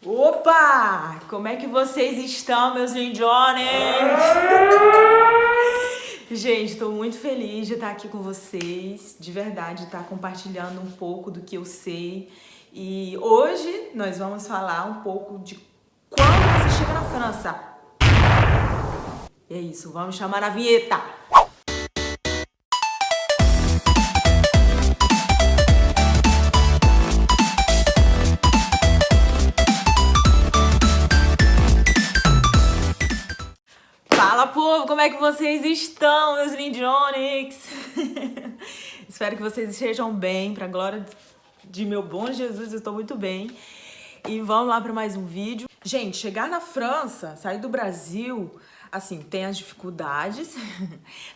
Opa! Como é que vocês estão, meus lindões? Gente, tô muito feliz de estar aqui com vocês, de verdade, estar compartilhando um pouco do que eu sei. E hoje nós vamos falar um pouco de quando você chega na França. É isso, vamos chamar a vinheta. Fala, povo, como é que vocês estão, meus lindões? Espero que vocês estejam bem, pra glória de meu bom Jesus, eu estou muito bem. E vamos lá para mais um vídeo. Gente, chegar na França, sair do Brasil, assim, tem as dificuldades.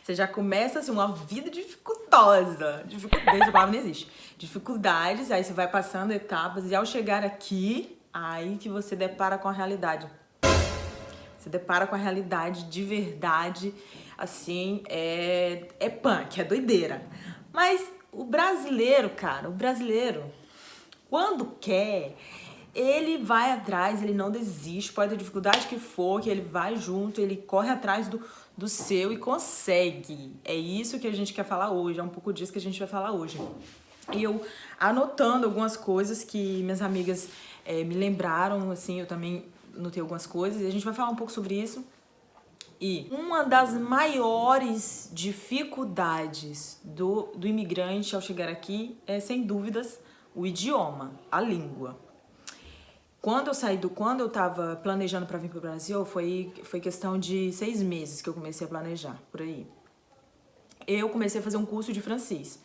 Você já começa, assim, uma vida dificultosa. Dificuldade, a palavra não existe. Dificuldades, aí você vai passando etapas e ao chegar aqui, aí que você depara com a realidade. Você depara com a realidade de verdade, assim, é punk, é doideira. Mas o brasileiro, cara, quando quer, ele vai atrás, ele não desiste, pode ter dificuldade que for, que ele vai junto, ele corre atrás do seu e consegue. É isso que a gente quer falar hoje, é um pouco disso que a gente vai falar hoje. E eu anotando algumas coisas que minhas amigas me lembraram, assim, eu também notei algumas coisas e a gente vai falar um pouco sobre isso. E uma das maiores dificuldades do imigrante ao chegar aqui é, sem dúvidas, o idioma, a língua. Quando eu tava planejando para vir pro Brasil, foi questão de 6 meses que eu comecei a planejar, por aí. Eu comecei a fazer um curso de francês.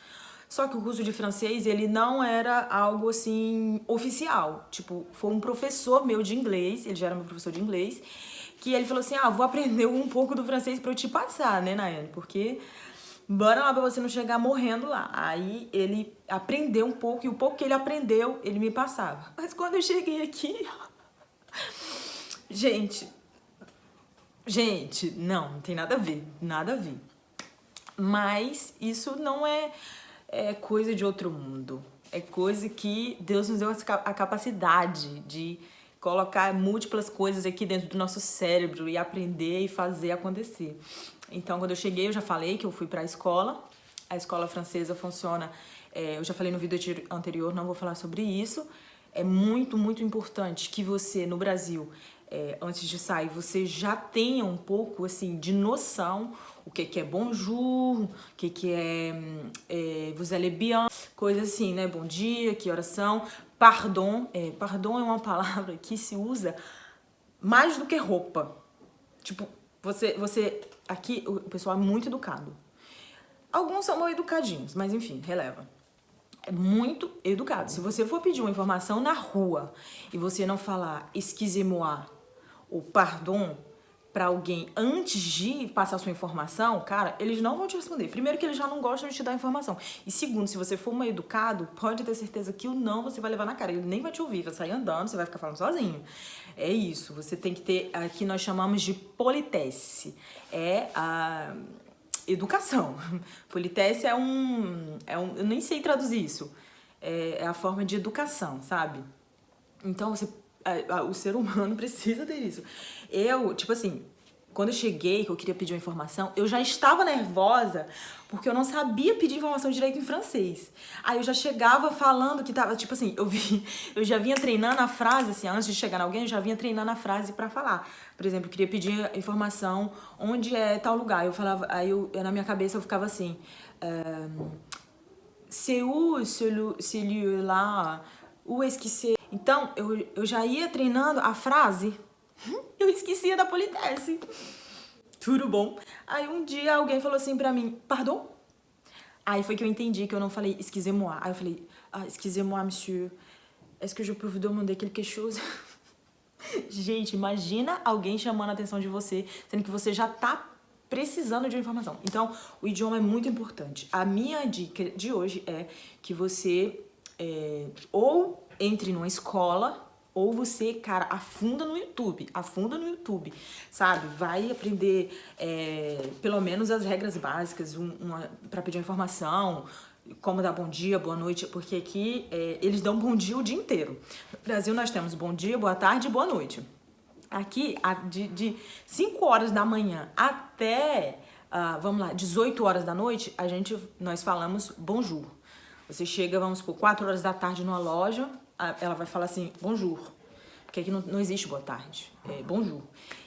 Só que o curso de francês, ele não era algo, assim, oficial. Tipo, foi um professor meu de inglês, ele já era meu professor de inglês, que ele falou assim, vou aprender um pouco do francês pra eu te passar, né, Nayane? Porque bora lá pra você não chegar morrendo lá. Aí ele aprendeu um pouco, e o pouco que ele aprendeu, ele me passava. Mas quando eu cheguei aqui... Gente, não tem nada a ver, nada a ver. Mas isso não é coisa de outro mundo. É coisa que Deus nos deu a capacidade de colocar múltiplas coisas aqui dentro do nosso cérebro e aprender e fazer acontecer. Então, quando eu cheguei, eu já falei que eu fui para a escola francesa funciona, eu já falei no vídeo anterior, não vou falar sobre isso. É muito, muito importante que você, no Brasil, antes de sair, você já tenha um pouco, assim, de noção o que é bonjour, o que é vous allez bien, coisa assim, né? Bom dia, que horas são. Pardon. Pardon é uma palavra que se usa mais do que roupa. Tipo, você aqui o pessoal é muito educado. Alguns são mal educadinhos, mas enfim, releva. É muito educado. Se você for pedir uma informação na rua e você não falar excusez-moi ou pardon pra alguém antes de passar sua informação, cara, eles não vão te responder. Primeiro que eles já não gostam de te dar informação. E segundo, se você for mal educado, pode ter certeza que o não você vai levar na cara. Ele nem vai te ouvir, vai sair andando, você vai ficar falando sozinho. É isso, você tem que ter, aqui nós chamamos de politesse. É a educação. Politesse eu nem sei traduzir isso. É a forma de educação, sabe? Então, o ser humano precisa ter isso. Tipo assim, quando eu cheguei, que eu queria pedir uma informação, eu já estava nervosa porque eu não sabia pedir informação direito em francês. Aí eu já chegava falando que tava, tipo assim, eu já vinha treinando a frase, assim, antes de chegar em alguém, eu já vinha treinando a frase pra falar. Por exemplo, eu queria pedir informação onde é tal lugar. Eu falava, na minha cabeça eu ficava assim, c'est où ce lieu-là? Où est-ce que c'est? Então, eu já ia treinando a frase, eu esquecia da politesse. Tudo bom? Aí um dia alguém falou assim pra mim, pardon? Aí foi que eu entendi que eu não falei excusez-moi. Aí eu falei, excusez-moi, monsieur, est-ce que je peux vous demander quelque chose? Gente, imagina alguém chamando a atenção de você, sendo que você já tá precisando de uma informação. Então, o idioma é muito importante. A minha dica de hoje é que você ou entre numa escola ou você, cara, afunda no YouTube, sabe? Vai aprender pelo menos as regras básicas pra pedir uma informação, como dar bom dia, boa noite, porque aqui eles dão bom dia o dia inteiro. No Brasil nós temos bom dia, boa tarde e boa noite. Aqui, de 5 horas da manhã até, vamos lá, 18 horas da noite, nós falamos bonjour. Você chega, vamos por 4 horas da tarde numa loja, ela vai falar assim, bonjour. Porque aqui não existe boa tarde, é bonjour.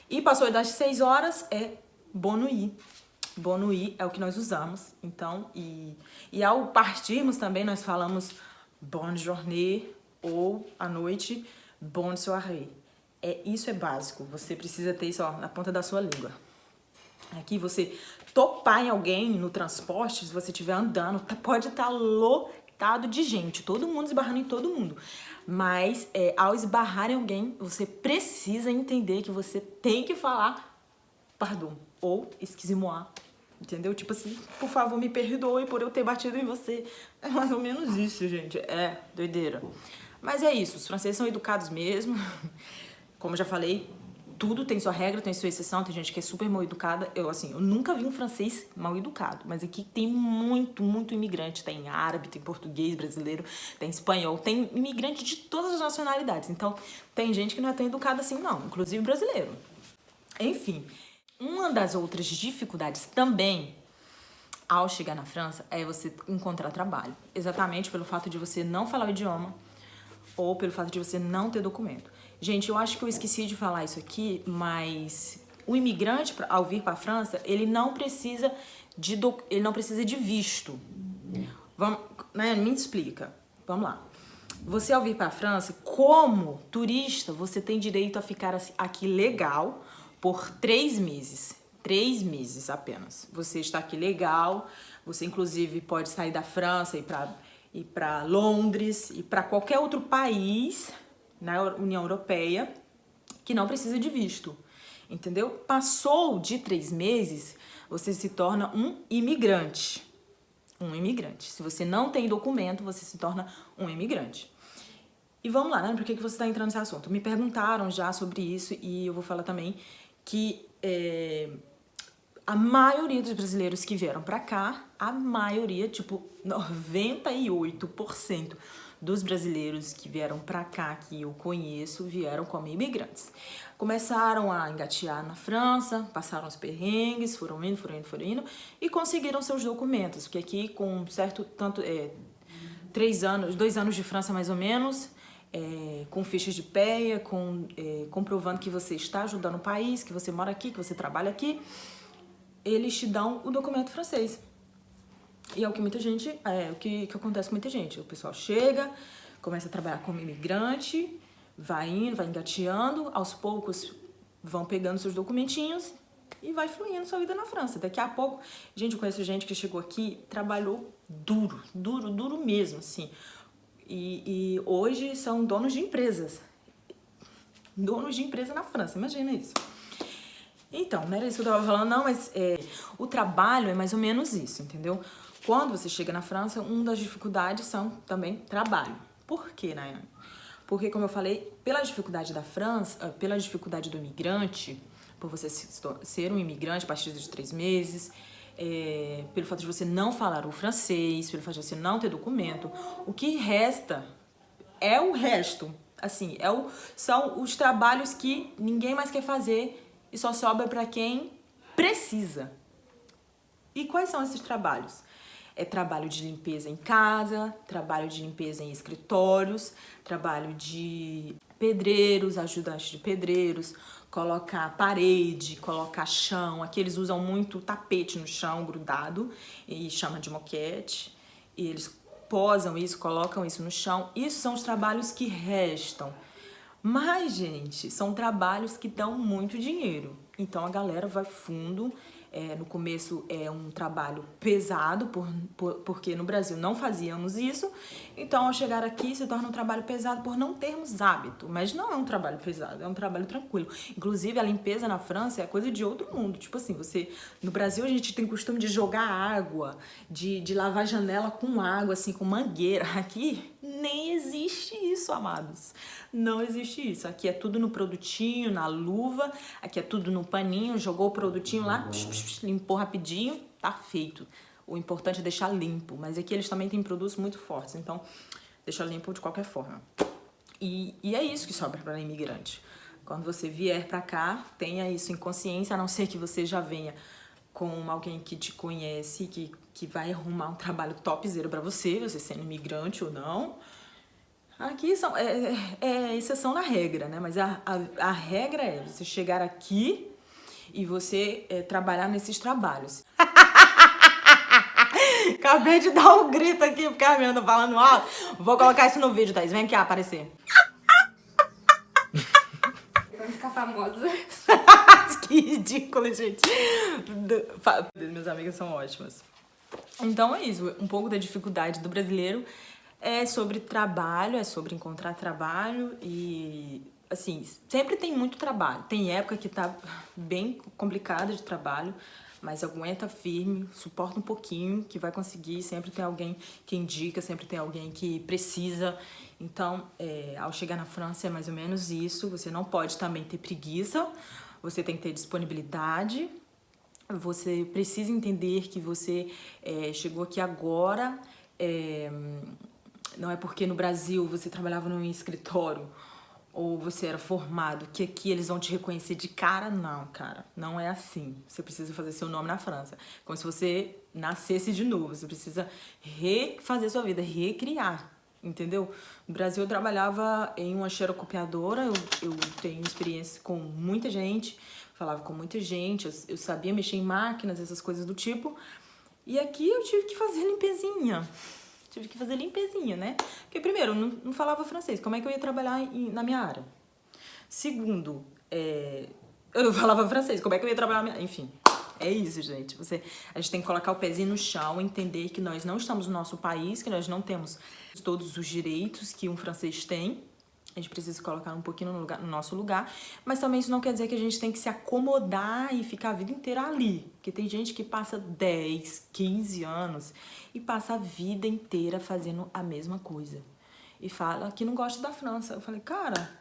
E passou das 6 horas, é bonne nuit. Bonne nuit é o que nós usamos. Então, e ao partirmos também, nós falamos bonne journée ou à noite, bonne soirée. Isso é básico, você precisa ter isso na ponta da sua língua. Aqui você topar em alguém no transporte, se você estiver andando, pode estar lotado de gente, todo mundo esbarrando em todo mundo. Mas ao esbarrar em alguém, você precisa entender que você tem que falar pardon ou excusez-moi, entendeu? Tipo assim, por favor, me perdoe por eu ter batido em você. É mais ou menos isso, gente. É doideira. Mas é isso, os franceses são educados mesmo. Como eu já falei, tudo tem sua regra, tem sua exceção. Tem gente que é super mal educada. Eu nunca vi um francês mal educado. Mas aqui tem muito, muito imigrante. Tem árabe, tem português, brasileiro, tem espanhol. Tem imigrante de todas as nacionalidades. Então, tem gente que não é tão educada assim, não. Inclusive brasileiro. Enfim, uma das outras dificuldades também, ao chegar na França, é você encontrar trabalho. Exatamente pelo fato de você não falar o idioma ou pelo fato de você não ter documento. Gente, eu acho que eu esqueci de falar isso aqui, mas o imigrante, ao vir para a França, ele não precisa de visto. Vamos, né? Me explica. Vamos lá. Você, ao vir para a França, como turista, você tem direito a ficar aqui legal por 3 meses. 3 meses apenas. Você está aqui legal, você inclusive pode sair da França e para Londres e para qualquer outro país na União Europeia que não precisa de visto, entendeu? Passou de 3 meses, você se torna um imigrante. Um imigrante. Se você não tem documento, você se torna um imigrante. E vamos lá, né? Por que você está entrando nesse assunto? Me perguntaram já sobre isso e eu vou falar também que a maioria dos brasileiros que vieram pra cá, a maioria, tipo 98% dos brasileiros que vieram pra cá, que eu conheço, vieram como imigrantes. Começaram a engatear na França, passaram os perrengues, foram indo e conseguiram seus documentos, porque aqui com certo, 2 anos de França mais ou menos, com fichas de PEA, comprovando que você está ajudando o país, que você mora aqui, que você trabalha aqui, eles te dão o documento francês. E é o que muita gente, o que acontece com muita gente. O pessoal chega, começa a trabalhar como imigrante, vai indo, vai engateando, aos poucos vão pegando seus documentinhos e vai fluindo sua vida na França. Daqui a pouco, gente, eu conheço gente que chegou aqui, trabalhou duro mesmo, assim. E hoje são donos de empresas. Donos de empresa na França, imagina isso. Então, não era isso que eu tava falando, não, mas o trabalho é mais ou menos isso, entendeu? Quando você chega na França, uma das dificuldades são também trabalho. Por quê, Nayane? Porque, como eu falei, pela dificuldade da França, pela dificuldade do imigrante, por você ser um imigrante a partir de 3 meses, pelo fato de você não falar o francês, pelo fato de você não ter documento, o que resta é o resto. Assim, são os trabalhos que ninguém mais quer fazer e só sobra para quem precisa. E quais são esses trabalhos? É trabalho de limpeza em casa, trabalho de limpeza em escritórios, trabalho de pedreiros, ajudantes de pedreiros, colocar parede, colocar chão. Aqui eles usam muito tapete no chão grudado e chama de moquete. E eles posam isso, colocam isso no chão. Isso são os trabalhos que restam. Mas, gente, são trabalhos que dão muito dinheiro. Então a galera vai fundo. No começo é um trabalho pesado, porque no Brasil não fazíamos isso. Então, ao chegar aqui, se torna um trabalho pesado por não termos hábito. Mas não é um trabalho pesado, é um trabalho tranquilo. Inclusive, a limpeza na França é coisa de outro mundo. Tipo assim, no Brasil a gente tem costume de jogar água, de lavar janela com água, assim, com mangueira. Aqui nem existe isso, amados. Não existe isso. Aqui é tudo no produtinho, na luva. Aqui é tudo no paninho. Jogou o produtinho lá, limpou rapidinho, tá feito. o importante é deixar limpo. Mas aqui eles também têm produtos muito fortes, então deixa limpo de qualquer forma. E é isso que sobra para imigrante. Quando você vier para cá, tenha isso em consciência, a não ser que você já venha com alguém que te conhece, que vai arrumar um trabalho topzera para você sendo imigrante ou não. Aqui é exceção na regra, né? Mas a regra é você chegar aqui e você trabalhar nesses trabalhos. Acabei de dar um grito aqui porque a menina tá falando alto. Vou colocar isso no vídeo, Thaís. Vem aqui aparecer. Vai ficar famosa. Que ridículo, gente. Meus amigos são ótimas. Então é isso. Um pouco da dificuldade do brasileiro é sobre trabalho, é sobre encontrar trabalho e, assim, sempre tem muito trabalho. Tem época que tá bem complicada de trabalho, mas aguenta firme, suporta um pouquinho que vai conseguir. Sempre tem alguém que indica, sempre tem alguém que precisa. Então, ao chegar na França é mais ou menos isso. Você não pode também ter preguiça, você tem que ter disponibilidade. Você precisa entender que você chegou aqui agora. Não é porque no Brasil você trabalhava num escritório ou você era formado que aqui eles vão te reconhecer de cara. Não, cara, não é assim. Você precisa fazer seu nome na França. Como se você nascesse de novo. Você precisa refazer sua vida, recriar, entendeu? No Brasil eu trabalhava em uma xerocopiadora, eu tenho experiência com muita gente, falava com muita gente, eu sabia mexer em máquinas, essas coisas do tipo. E aqui eu tive que fazer limpezinha. Né? Porque, primeiro, eu não falava francês. Como é que eu ia trabalhar na minha área? Segundo, eu não falava francês. Como é que eu ia trabalhar na minha... Enfim, é isso, gente. A gente tem que colocar o pezinho no chão, entender que nós não estamos no nosso país, que nós não temos todos os direitos que um francês tem. A gente precisa colocar um pouquinho no nosso lugar, mas também isso não quer dizer que a gente tem que se acomodar e ficar a vida inteira ali. Porque tem gente que passa 10, 15 anos e passa a vida inteira fazendo a mesma coisa. E fala que não gosta da França. Eu falei, cara,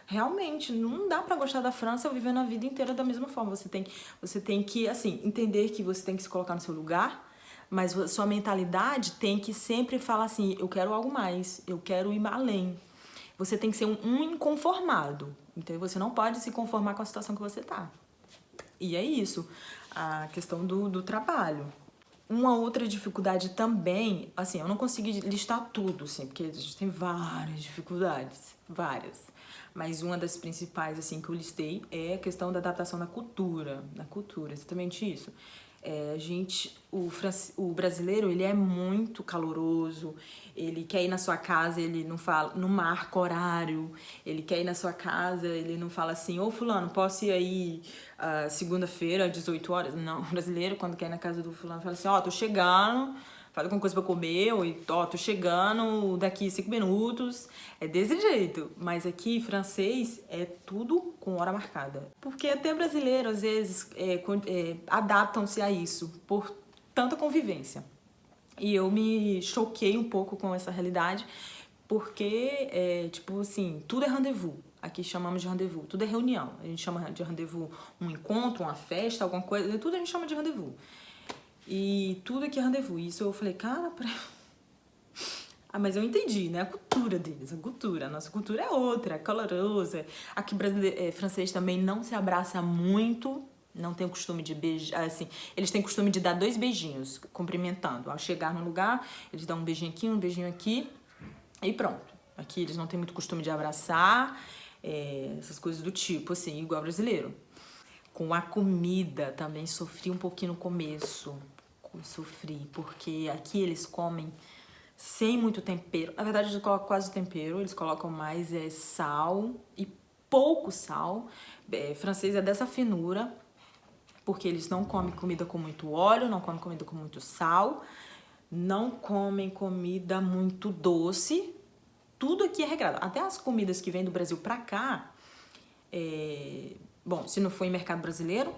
realmente, não dá pra gostar da França vivendo a vida inteira da mesma forma. Você tem que, assim, entender que você tem que se colocar no seu lugar, mas sua mentalidade tem que sempre falar assim, eu quero algo mais, eu quero ir além. Você tem que ser um inconformado, então você não pode se conformar com a situação que você tá. E é isso, a questão do trabalho. Uma outra dificuldade também, assim, eu não consegui listar tudo, assim, porque a gente tem várias dificuldades, várias. Mas uma das principais, assim, que eu listei é a questão da adaptação da cultura, exatamente isso. O brasileiro, ele é muito caloroso, ele quer ir na sua casa, ele não marca horário, ele quer ir na sua casa, ele não fala assim, ô fulano, posso ir aí segunda-feira às 18 horas? Não, o brasileiro, quando quer ir na casa do fulano, fala assim, tô chegando, fala alguma coisa pra comer, ou tô chegando daqui 5 minutos, é desse jeito. Mas aqui, francês, é tudo com hora marcada. Porque até brasileiro, às vezes, adaptam-se a isso, por tanta convivência. E eu me choquei um pouco com essa realidade, porque, tipo assim, tudo é rendezvous. Aqui chamamos de rendezvous, tudo é reunião. A gente chama de rendezvous um encontro, uma festa, alguma coisa, tudo a gente chama de rendezvous. E tudo aqui é rendezvous. Isso eu falei, cara, mas eu entendi, né? A cultura deles, a nossa cultura é outra, é calorosa. Aqui francês também não se abraça muito, não tem o costume de beijar, assim, eles têm o costume de dar 2 beijinhos, cumprimentando. Ao chegar no lugar, eles dão um beijinho aqui e pronto. Aqui eles não têm muito costume de abraçar, essas coisas do tipo, assim, igual brasileiro. Com a comida também sofri um pouquinho no começo. Porque aqui eles comem sem muito tempero. Na verdade, eles colocam quase tempero, eles colocam mais sal e pouco sal. Francês é dessa finura, porque eles não comem comida com muito óleo, não comem comida com muito sal, não comem comida muito doce. Tudo aqui é regrado. Até as comidas que vêm do Brasil pra cá, bom, se não for em mercado brasileiro,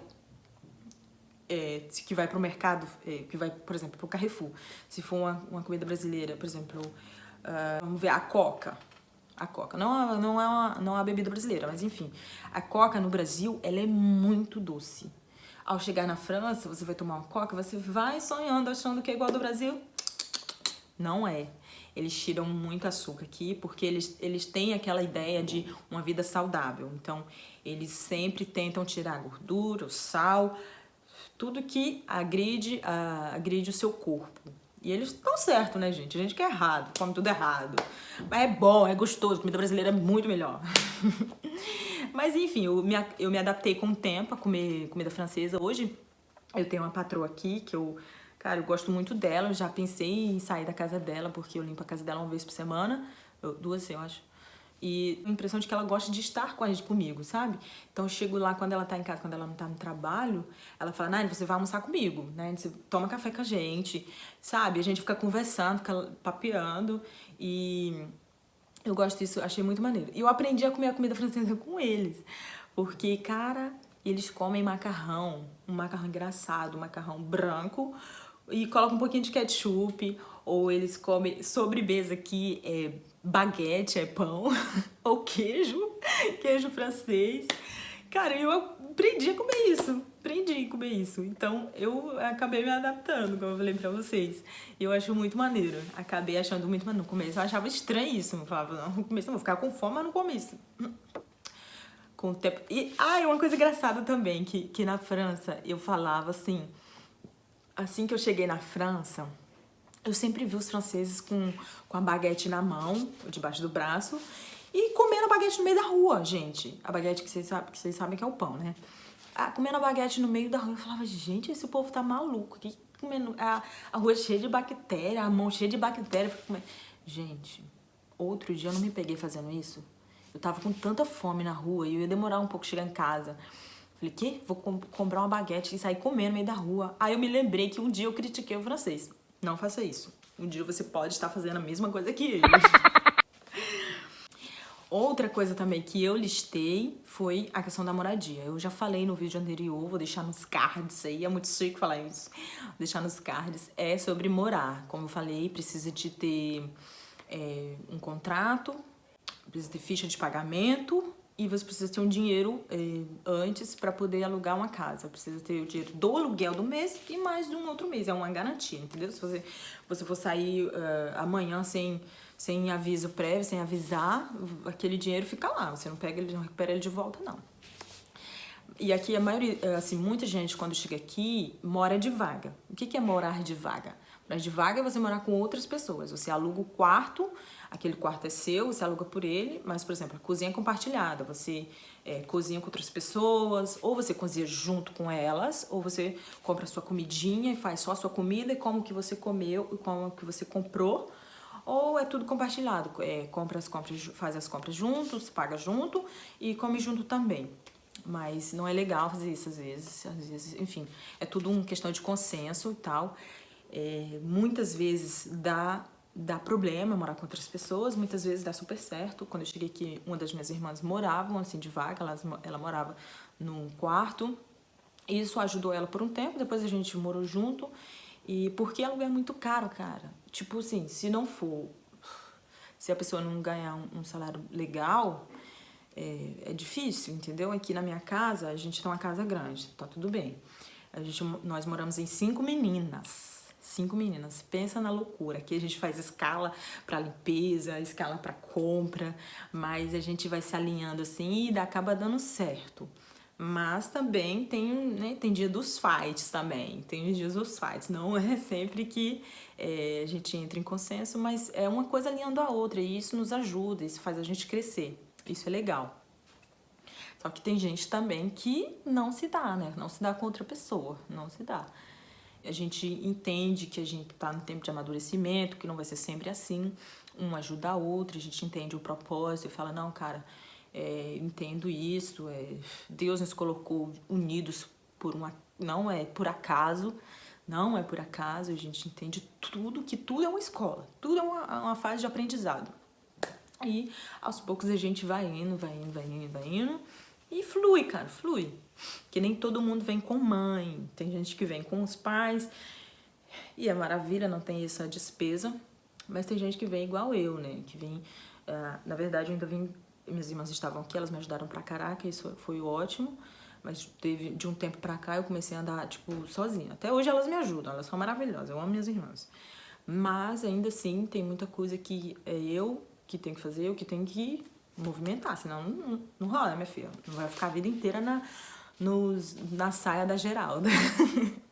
que vai pro mercado, que vai, por exemplo, pro Carrefour. Se for uma comida brasileira, por exemplo, vamos ver, a Coca. Não é uma bebida brasileira, mas enfim. A Coca no Brasil, ela é muito doce. ao chegar na França, você vai tomar uma coca, você vai sonhando, achando que é igual ao do Brasil. Não é. Eles tiram muito açúcar aqui porque eles têm aquela ideia de uma vida saudável. Então, eles sempre tentam tirar a gordura, o sal, tudo que agride o seu corpo. E eles estão certos, né, gente? A gente que é errado, come tudo errado. Mas é bom, é gostoso, comida brasileira é muito melhor. Mas enfim, eu me adaptei com o tempo a comer comida francesa. Hoje eu tenho uma patroa aqui que cara, eu gosto muito dela. Eu já pensei em sair da casa dela, porque eu limpo a casa dela uma vez por semana. Duas, eu acho. E a impressão de que ela gosta de estar comigo, sabe? Então eu chego lá quando ela tá em casa, quando ela não tá no trabalho, ela fala, Nani, você vai almoçar comigo, né? Você toma café com a gente, sabe? A gente fica conversando, fica papeando e eu gosto disso, achei muito maneiro. E eu aprendi a comer a comida francesa com eles, porque, cara, eles comem macarrão, um macarrão engraçado, um macarrão branco, e colocam um pouquinho de ketchup, ou eles comem sobremesa aqui, baguete, pão, ou queijo francês. Cara, eu aprendi a comer isso. Então, eu acabei me adaptando, como eu falei pra vocês. E eu acho muito maneiro. Acabei achando muito maneiro. No começo eu achava estranho isso. Eu falava, não, no começo eu vou ficar com fome, mas não como isso. Com o tempo... E, uma coisa engraçada também, que na França eu falava assim que eu cheguei na França, eu sempre vi os franceses com a baguete na mão, debaixo do braço, e comendo a baguete no meio da rua, gente. A baguete que vocês sabem que é o pão, né? Comendo a baguete no meio da rua. Eu falava, gente, esse povo tá maluco. Que comendo a rua cheia de bactéria, a mão cheia de bactéria. Gente, outro dia eu não me peguei fazendo isso. Eu tava com tanta fome na rua e eu ia demorar um pouco chegar em casa. Falei, que? Vou comprar uma baguete e sair comendo no meio da rua. Aí eu me lembrei que um dia eu critiquei o francês. Não faça isso. Um dia você pode estar fazendo a mesma coisa que ele. Outra coisa também que eu listei foi a questão da moradia. Eu já falei no vídeo anterior, vou deixar nos cards aí, é muito chique falar isso. Vou deixar nos cards. É sobre morar. Como eu falei, precisa de ter um contrato, precisa ter ficha de pagamento e você precisa ter um dinheiro antes para poder alugar uma casa. Precisa ter o dinheiro do aluguel do mês e mais de um outro mês. É uma garantia, entendeu? Se você for sair amanhã sem aviso prévio, sem avisar, aquele dinheiro fica lá. Você não pega ele, não recupera ele de volta, não. E aqui a maioria, assim, muita gente quando chega aqui mora de vaga. O que é morar de vaga? Morar de vaga é você morar com outras pessoas. Você aluga o quarto, aquele quarto é seu, você aluga por ele, mas, por exemplo, a cozinha é compartilhada. Você cozinha com outras pessoas, ou você cozinha junto com elas, ou você compra a sua comidinha e faz só a sua comida e como que você comeu e como que você comprou. Ou é tudo compartilhado, faz as compras juntos, paga junto e come junto também. Mas não é legal fazer isso às vezes, enfim, é tudo uma questão de consenso e tal. Muitas vezes dá problema morar com outras pessoas, muitas vezes dá super certo. Quando eu cheguei aqui, uma das minhas irmãs moravam assim de vaga, ela morava num quarto. Isso ajudou ela por um tempo, depois a gente morou junto. E porque aluguel é muito caro, cara. Tipo assim, se a pessoa não ganhar um salário legal, é difícil, entendeu? Aqui na minha casa, a gente tem uma casa grande, tá tudo bem. Nós moramos em 5 meninas. 5 meninas. Pensa na loucura. Aqui a gente faz escala pra limpeza, escala pra compra, mas a gente vai se alinhando assim e acaba dando certo. Mas também tem dia dos fights também. Tem os dias dos fights. Não é sempre que a gente entra em consenso, mas é uma coisa alinhando a outra. E isso nos ajuda, isso faz a gente crescer. Isso é legal. Só que tem gente também que não se dá, né? Não se dá com outra pessoa. Não se dá. A gente entende que a gente tá no tempo de amadurecimento, que não vai ser sempre assim. Um ajuda a outra, a gente entende o propósito e fala, não, cara... entendo isso, Deus nos colocou unidos não é por acaso, a gente entende que tudo é uma escola, tudo é uma fase de aprendizado. E aos poucos a gente vai indo, e flui, cara, flui. Que nem todo mundo vem com mãe, tem gente que vem com os pais, e é maravilha, não tem essa despesa, mas tem gente que vem igual eu, né, que vem, na verdade eu ainda vim. Minhas irmãs estavam aqui, elas me ajudaram pra caraca, isso foi ótimo. Mas teve de um tempo pra cá eu comecei a andar, tipo, sozinha. Até hoje elas me ajudam, elas são maravilhosas, eu amo minhas irmãs. Mas ainda assim tem muita coisa que é eu que tenho que fazer, eu que tenho que movimentar, senão não rola, minha filha. Não vai ficar a vida inteira na saia da Geralda.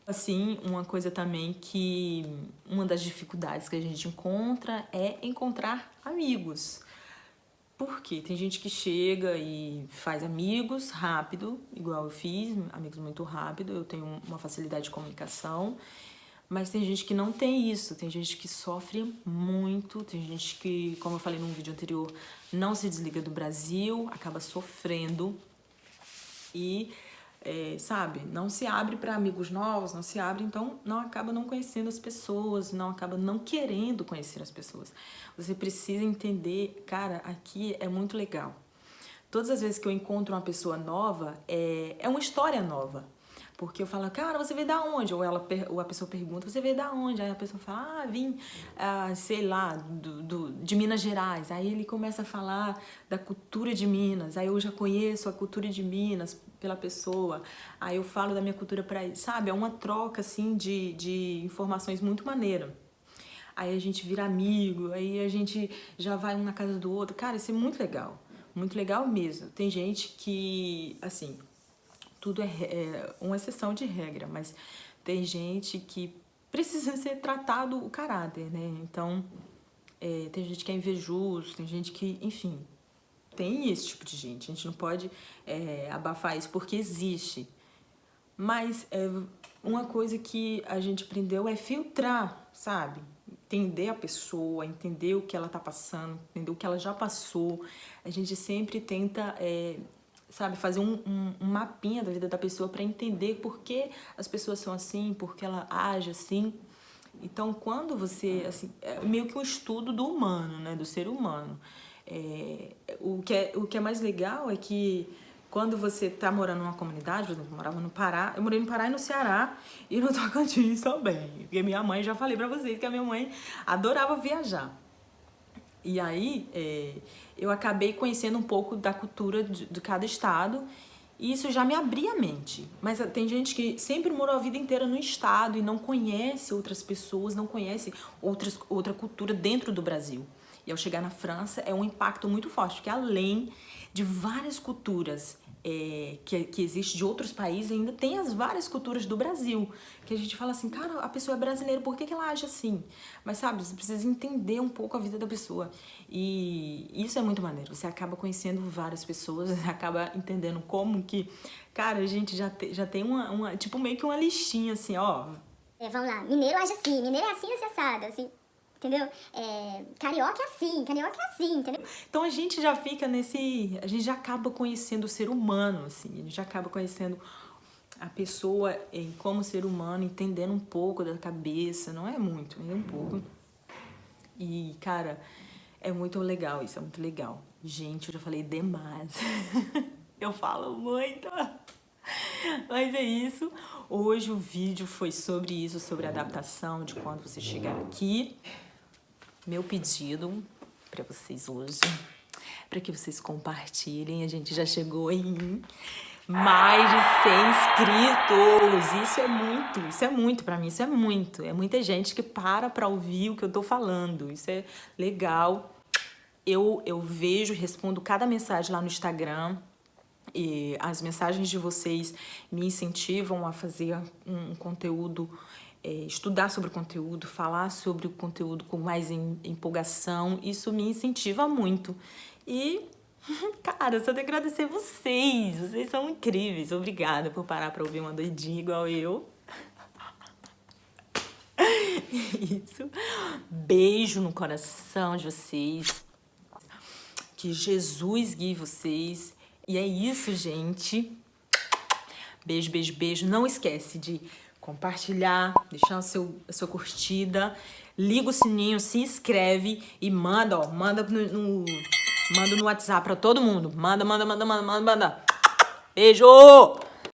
Assim, uma coisa também que uma das dificuldades que a gente encontra é encontrar amigos. Por quê? Tem gente que chega e faz amigos rápido, igual eu fiz, amigos muito rápido, eu tenho uma facilidade de comunicação, mas tem gente que não tem isso, tem gente que sofre muito, tem gente que, como eu falei num vídeo anterior, não se desliga do Brasil, acaba sofrendo e, sabe, não se abre para amigos novos, não se abre, então não acaba não conhecendo as pessoas, não acaba não querendo conhecer as pessoas. Você precisa entender, cara, aqui é muito legal. Todas as vezes que eu encontro uma pessoa nova, é uma história nova. Porque eu falo, cara, você veio da onde? Ou a pessoa pergunta, você veio da onde? Aí a pessoa fala, vim, sei lá, de Minas Gerais. Aí ele começa a falar da cultura de Minas. Aí eu já conheço a cultura de Minas pela pessoa. Aí eu falo da minha cultura pra ele. Sabe, é uma troca, assim, de informações muito maneira. Aí a gente vira amigo, aí a gente já vai um na casa do outro. Cara, isso é muito legal mesmo. Tem gente que, assim, tudo é uma exceção de regra, mas tem gente que precisa ser tratado o caráter, né? Então, tem gente que é invejoso, tem gente que, enfim, tem esse tipo de gente. A gente não pode abafar isso porque existe. Mas uma coisa que a gente aprendeu é filtrar, sabe? Entender a pessoa, entender o que ela tá passando, entender o que ela já passou. A gente sempre tenta, sabe, fazer um mapinha da vida da pessoa para entender por que as pessoas são assim, por que ela age assim. Então, quando você, assim, é meio que um estudo do humano, né, do ser humano. O que é mais legal é que quando você tá morando numa comunidade, por exemplo, eu morava no Pará, eu morei no Pará e no Ceará e no Tocantins também. Porque minha mãe, já falei pra vocês que a minha mãe adorava viajar. E aí, eu acabei conhecendo um pouco da cultura de cada estado e isso já me abria a mente. Mas tem gente que sempre morou a vida inteira no estado e não conhece outras pessoas, não conhece outra cultura dentro do Brasil. E ao chegar na França é um impacto muito forte, porque além de várias culturas que existem de outros países, ainda tem as várias culturas do Brasil. Que a gente fala assim, cara, a pessoa é brasileira, por que ela age assim? Mas sabe, você precisa entender um pouco a vida da pessoa. E isso é muito maneiro. Você acaba conhecendo várias pessoas, você acaba entendendo como que... Cara, a gente já tem uma tipo, meio que uma listinha assim, ó. Vamos lá, mineiro age assim, mineiro é assim, assado, assim... Entendeu? Carioca é assim, entendeu? Então a gente já fica a gente já acaba conhecendo o ser humano, assim, a gente já acaba conhecendo a pessoa como ser humano, entendendo um pouco da cabeça, não é muito, é um pouco. E, cara, é muito legal isso, é muito legal. Gente, eu já falei demais. Eu falo muito. Mas é isso. Hoje o vídeo foi sobre isso, sobre a adaptação de quando você chegar aqui. Meu pedido para vocês hoje, para que vocês compartilhem, a gente já chegou em mais de 100 inscritos. Isso é muito para mim, isso é muito. É muita gente que para ouvir o que eu tô falando. Isso é legal. Eu vejo, respondo cada mensagem lá no Instagram. E as mensagens de vocês me incentivam a fazer um conteúdo, estudar sobre o conteúdo, falar sobre o conteúdo com mais empolgação. Isso me incentiva muito. E, cara, eu só tenho que agradecer vocês. Vocês são incríveis. Obrigada por parar pra ouvir uma doidinha igual eu. Isso. Beijo no coração de vocês. Que Jesus guie vocês. E é isso, gente. Beijo, beijo, beijo. Não esquece de compartilhar, deixar a sua curtida, liga o sininho, se inscreve e manda no WhatsApp pra todo mundo. Manda. Beijo!